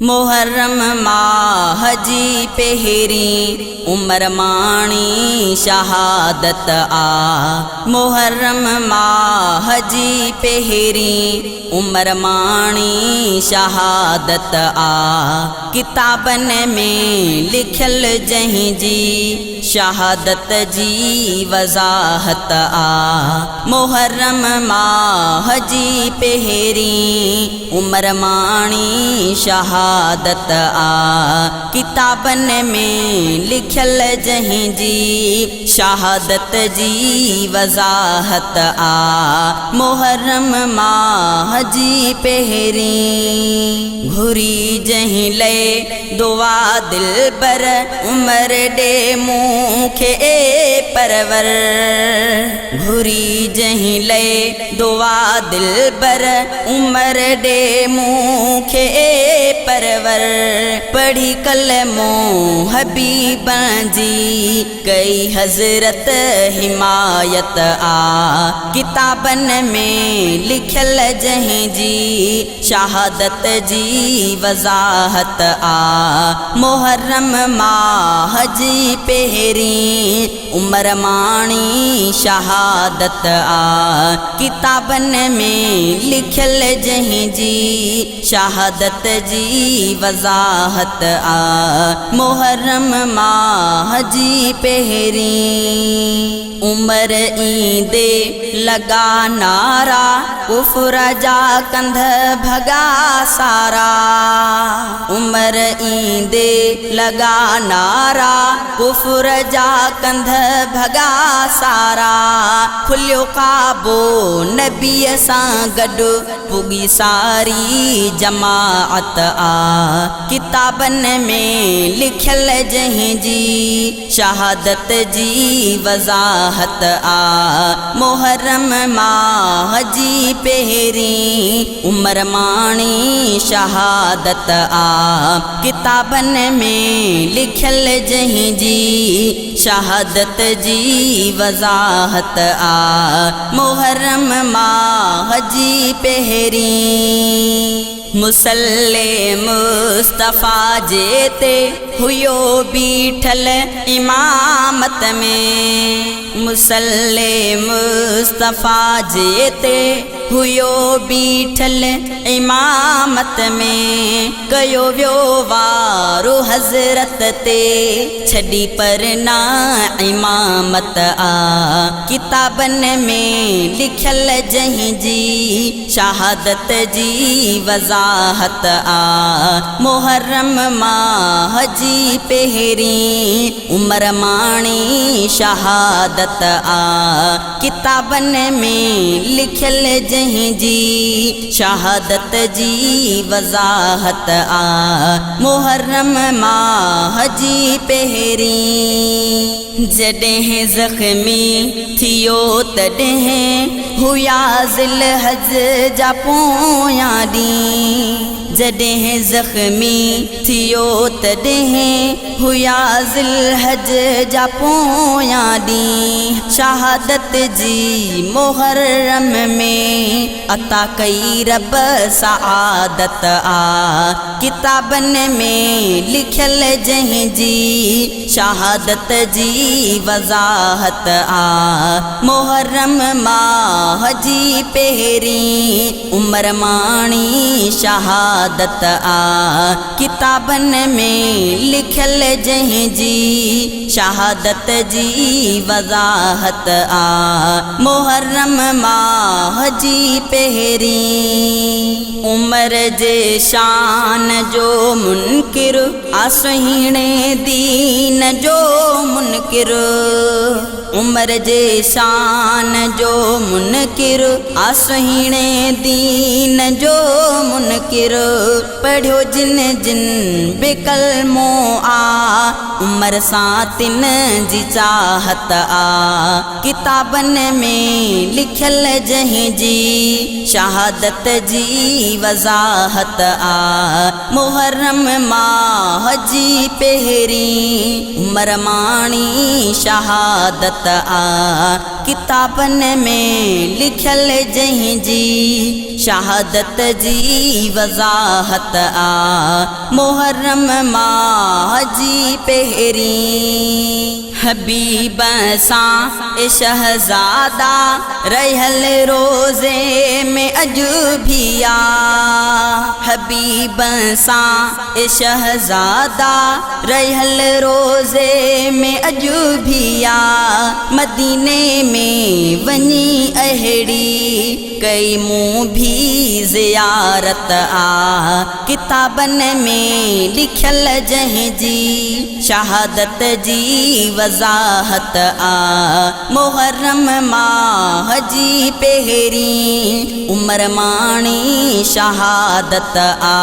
मुहर्रम माह जी पेहरी उमर माणी शहादत आ। मुहर्रम माह जी पेहरी उमर माणी शहादत आ। किताबन में लिखल जहीं जी शहादत जी वजाहत आ। मुहर्रम माह जी पेहरी उमर माणी शहादत आ। किताबन में लिखल जहीं जी शहादत जी वजाहत आ। मुहर्रम माह जी पेहरी घुरी जहीं ले दुआ दिल बर उमर डे मुखे ए परवर। घुरी जहीं ले दुआ दिल बर उमर डे मुखे ए परवर। पढ़ी कलमो हबीब जी कई हजरत हिमायत आ। किताबन में लिखल जहीं जी शहादत जी वजाहत आ। मुहर्रम माह जी पेहरी उमर माणी शहादत आ। किताबन में लिखल जहीं जी शहादत जी वजाहत आ। मुहर्रम माह जी पेहरी उमर ईंदे लगा नारा कुफर जा कंध भगा सारा। उमर ईंदे लगा नारा कुफर जा कंध भगा सारा। खुलियो काबो नबीअ सां गॾु पुगी सारी जमाअत आ। किताबन में लिखल जहीं जी शहादत जी वजाहत आ। मुहर्रम माह जी पेहरी उमर माणी शहादत आ। किताबन में लिखल जहीं जी शहादत जी वजाहत आ। मुहर्रम माह जी पेहरी मुसल्ले मुस्तफ़ा जेते हुयो बीठल इमामत में। मुसल्ले मुस्तफ़ा जेते हुयो बीठल इमामत में। कयो वियो वारो हज़रत ते छड़ी पर ना इमामत आ। किताबन में लिखल जहीं जी शहादत जी वजाहत आ। मुहर्रम माह जी पेहरी उमर माणी शहादत आ। किताबन में लिखल जहीं जी शहादत जी वजाहत आ। मुहर्रम माह जी पेहरी जॾहिं ज़ख्मी थियो तॾहिं हुया ज़िल हज जा पोयां ॾींहं। जॾहिं ज़ख्मी थियो तॾहिं हुया ज़िल हज जा पोयां ॾींहं। शहादत जी मुहर्रम में अता कई रब सआदत आ। किताबन में लिखल जहीं जी शहादत जी वजाहत आ। मुहर्रम माह जी पेहरी उमर माणी शहादत आ। किताबन में लिखल जहीं जी शहादत जी वजाहत आ। मुहर्रम माह जी पेहरी उमर जे शान जो मुनकिर आसहीणे दीन जो मुनकिर। उमर जे शान जो मुनकिर आसहीणे दीन जो मुनकिर। पढ़ियो जिन जिन बेकलमो आ उमर सां तिन जी चाहत आ। किताबन में लिखल जहीं जी शहादत जी वजाहत आ। मुहर्रम माह जी पेहरी उमर माणी शहादत वज़ाहत आ किताबन में लिखल जहीं जी शहादत जी वज़ाहत आ मुहर्रम माह जी पहिरीं हबीब सां ए शहज़ादा रहल रोज़े में अॼु भी आ हबीब सां ए शहज़ादा रहल रोज़े में अॼु भी आ मदीने में वञी अहिड़ी कई मूं भी ज़ियारत आ किताबन में लिखल जहीं जी शहादत जी वज़ाहत आ मुहर्रम माह जी पहिरीं उमर माणी शहादत आ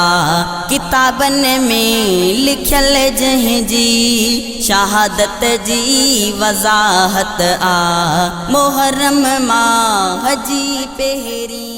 किताबन में लिखल जहीं जी शहादत जी वज़ाहत आ मुहर्रम माह जी पहिरीं।